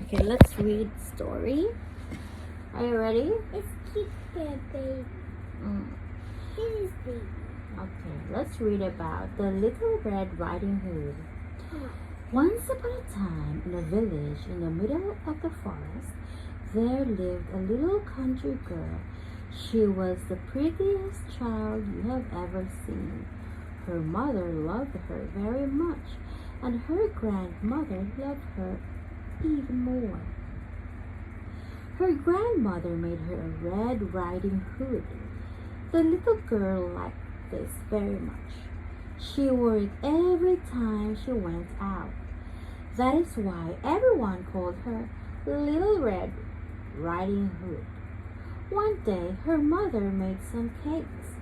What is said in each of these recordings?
Okay, let's read story. Are you ready? It's cute, baby. This is baby. Okay, let's read about the Little Red Riding Hood. Once upon a time, in a village in the middle of the forest, there lived a little country girl. She was the prettiest child you have ever seen. Her mother loved her very much, and her grandmother loved her even more. Her grandmother made her a Red Riding Hood. The little girl liked this very much. She wore it every time she went out. That is why everyone called her Little Red Riding Hood. One day her mother made some cakes.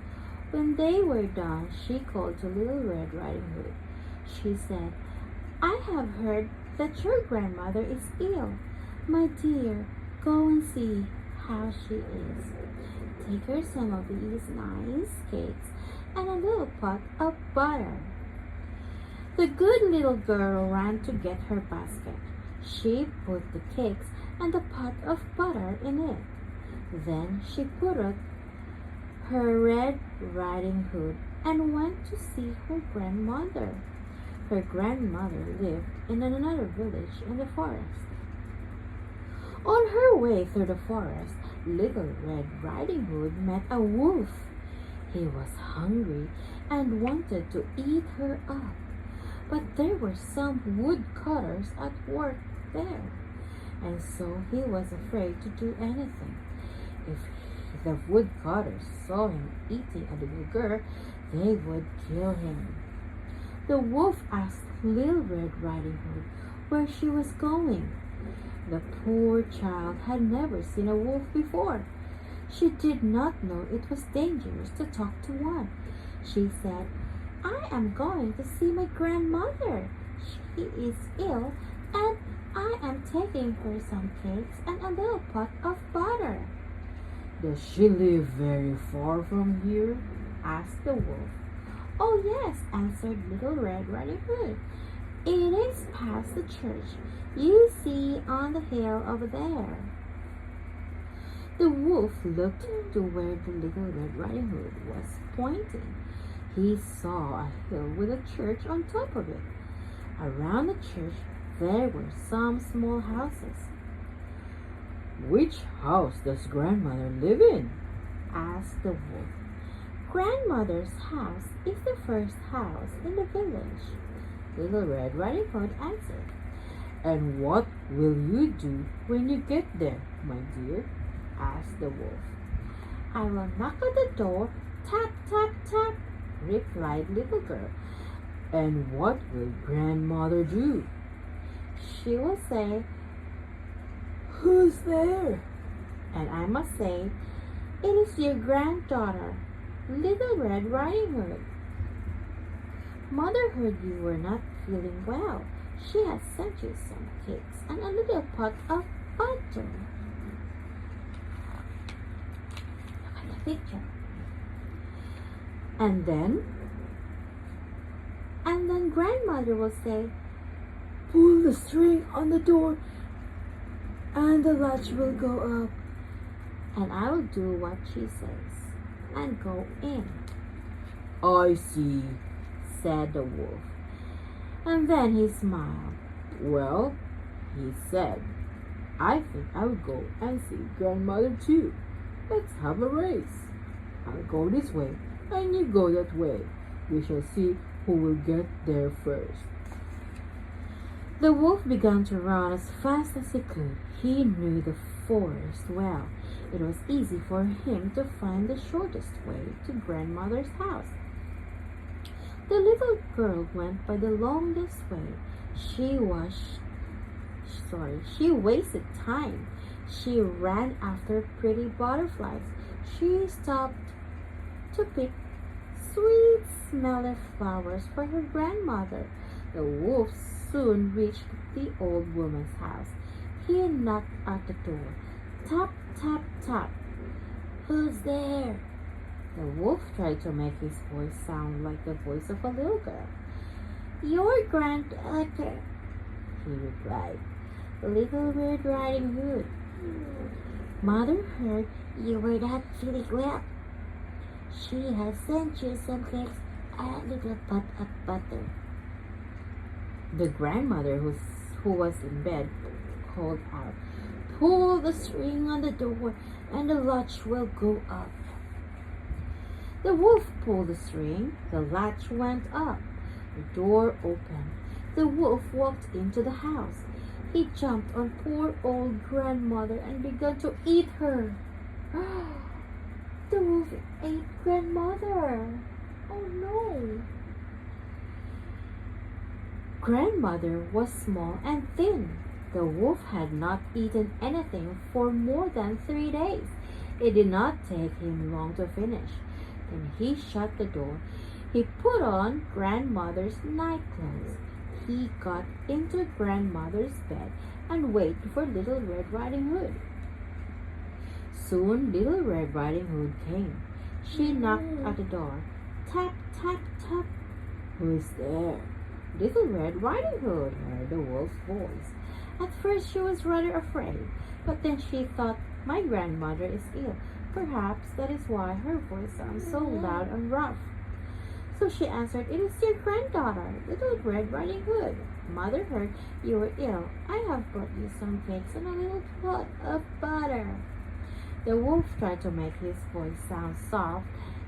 When they were done, she called to Little Red Riding Hood. She said, "I have heard that your grandmother is ill. My dear, go and see how she is. Take her some of these nice cakes and a little pot of butter." The good little girl ran to get her basket. She put the cakes and the pot of butter in it. Then she put on her Red Riding Hood and went to see her grandmother. Her grandmother lived in another village in the forest. On her way through the forest, Little Red Riding Hood met a wolf. He was hungry and wanted to eat her up, but there were some woodcutters at work there, and so he was afraid to do anything. If the woodcutters saw him eating a little girl, they would kill him. The wolf asked Little Red Riding Hood where she was going. The poor child had never seen a wolf before. She did not know it was dangerous to talk to one. She said, "I am going to see my grandmother. She is ill, and I am taking her some cakes and a little pot of butter." "Does she live very far from here?" asked the wolf. "Oh yes," answered Little Red Riding Hood. "It is past the church you see on the hill over there." The wolf looked to where the Little Red Riding Hood was pointing. He saw a hill with a church on top of it. Around the church there were some small houses. "Which house does grandmother live in?" asked the wolf. "Grandmother's house is the first house in the village," Little Red Riding Hood answered. "And what will you do when you get there, my dear?" asked the wolf. "I will knock at the door, tap, tap, tap," replied little girl. "And what will grandmother do?" "She will say, 'Who's there?' And I must say, 'It is your granddaughter, Little Red Riding Hood. Mother heard you were not feeling well. She has sent you some cakes and a little pot of butter." Look at the picture. And then grandmother will say, "Pull the string on the door and the latch will go up." And I will do what she says and go in. "I see," said the wolf. And then he smiled. "Well," he said, "I think I'll go and see grandmother too. Let's have a race. I'll go this way and you go that way. We shall see who will get there first." The wolf began to run as fast as he could. He knew the forest well. It was easy for him to find the shortest way to grandmother's house. The little girl went by the longest way. She wasted time. She ran after pretty butterflies. She stopped to pick sweet smelling flowers for her grandmother. The wolf soon reached the old woman's house. He knocked at the door. Tap, tap, tap. "Who's there?" The wolf tried to make his voice sound like the voice of a little girl. "Your granddaughter," he replied. Little Red Riding Hood. Mother heard you were not feeling well. She has sent you some cakes and a little pot of butter. The grandmother, who was in bed, called out, "Pull the string on the door and the latch will go up." The wolf pulled the string, the latch went up, the door opened. The wolf walked into the house. He jumped on poor old grandmother and began to eat her. The wolf ate grandmother. Oh no! Grandmother was small and thin. The wolf had not eaten anything for more than 3 days. It did not take him long to finish. Then he shut the door. He put on grandmother's nightclothes. He got into grandmother's bed and waited for Little Red Riding Hood. Soon Little Red Riding Hood came. She knocked at the door. Tap, tap, tap. "Who's there?" Little Red Riding Hood heard the wolf's voice. At first she was rather afraid, but then she thought, "My grandmother is ill. Perhaps that is why her voice sounds so loud and rough." So she answered, "It is your granddaughter, Little Red Riding Hood. Mother heard you were ill. I have brought you some cakes and a little pot of butter." The wolf tried to make his voice sound soft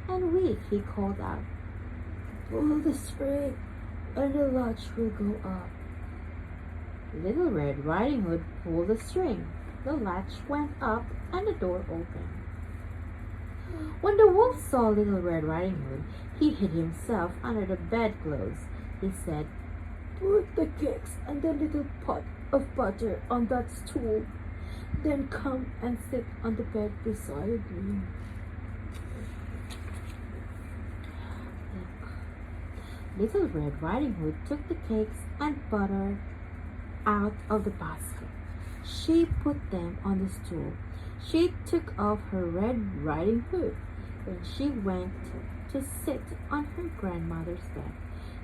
and weak. He called out, "Pull the string and the latch will go up." Little Red Riding Hood pulled the string. The latch went up and the door opened. When the wolf saw Little Red Riding Hood, he hid himself under the bedclothes. He said, "Put the cakes and the little pot of butter on that stool. Then come and sit on the bed beside me." Little Red Riding Hood took the cakes and butter out of the basket. She put them on the stool. She took off her Red Riding Hood. Then she went to sit on her grandmother's bed.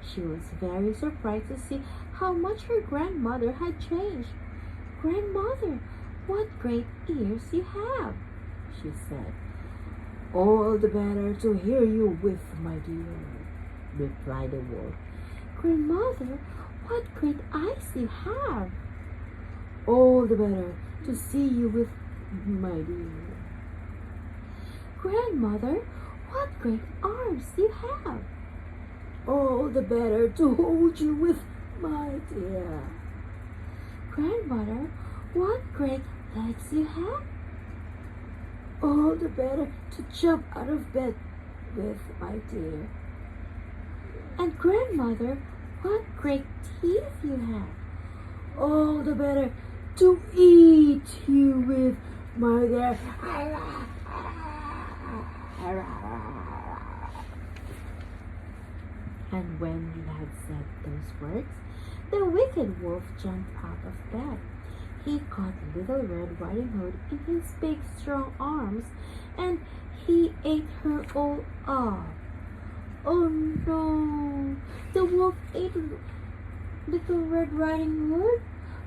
She was very surprised to see how much her grandmother had changed. "Grandmother, what great ears you have," she said. "All the better to hear you with, my dear," replied the wolf. "Grandmother, what great eyes you have." "All the better to see you with, my dear." "Grandmother, what great arms you have." "All the better to hold you with, my dear." "Grandmother, what great legs you have." "All the better to jump out of bed with, my dear." "And grandmother, what great teeth you have." "All the better to eat you with, my dear." And when he had said those words, the wicked wolf jumped out of bed. He caught Little Red Riding Hood in his big strong arms and he ate her all up. Oh no! The wolf ate Little Red Riding Hood?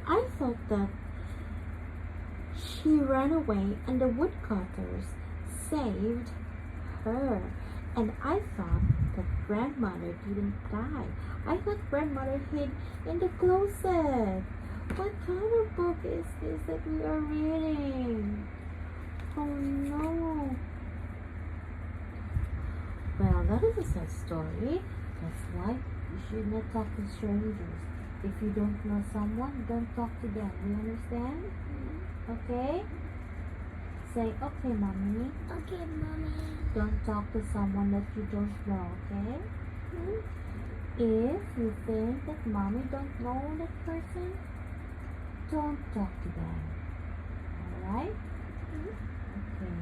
I thought that she ran away and the woodcutters saved her. And I thought that grandmother didn't die. I thought grandmother hid in the closet. What kind of book is this that we are reading? Oh no. Well, that is a sad story. That's why you should not talk to strangers. If you don't know someone, don't talk to them. You understand? Okay? Say, "Okay, mommy." Okay, mommy. Don't talk to someone that you don't know, okay? If you think that mommy don't know that person, don't talk to them. Alright? Okay.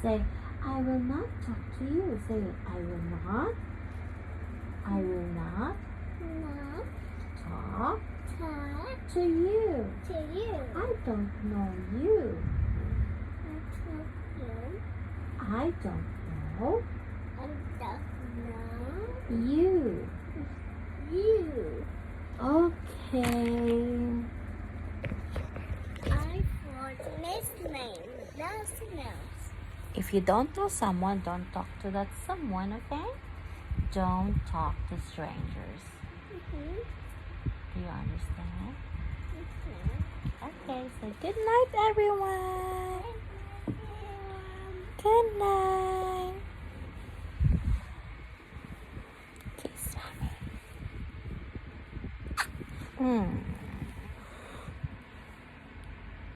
Say, "I will not talk to you." Say it. "I will not. I will not Not talk talk to you. to you. I don't know you. I I don't know. don't know I don't know you." you. Okay. If you don't know someone, don't talk to that someone, okay? Don't talk to strangers. Do you understand? Okay, so good night, everyone. Good night. Kiss mommy.